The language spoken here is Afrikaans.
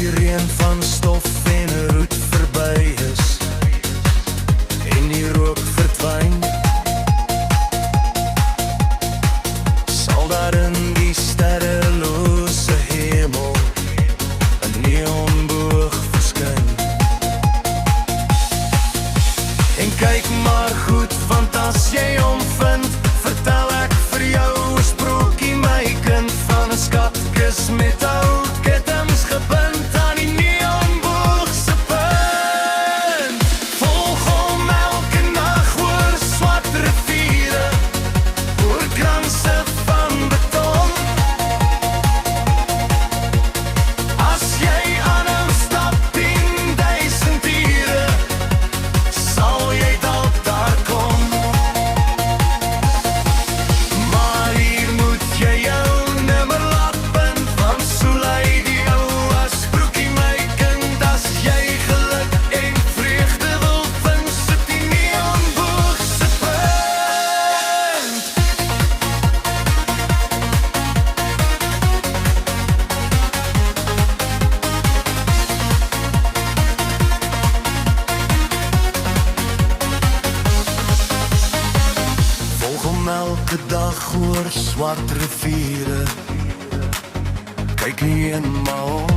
die reën van stof en roet verby is en die rook verdwyn, sal daar in die sterrelose hemel 'n neonboog verskyn. En kyk maar goed, want as jy hom vind, vertel ek vir jou 'n sprokie, my kind, van 'n skatkis met ou ketTINGS gebind aan die neonboog se punt. Volg hom elke nag oor swart riviere, oor kranse van beton. As jy aanhou stap 10.000 ure, sal jy dalk daar kom. Maar hier moet jy jou nimmer laat bind, want so lei die ou as sprokie, my kind. As jy geluk en vreugde wil vind, sit die neonboog se punt. Volg hom elke dag oor swart riviere, kyk nie eenmaal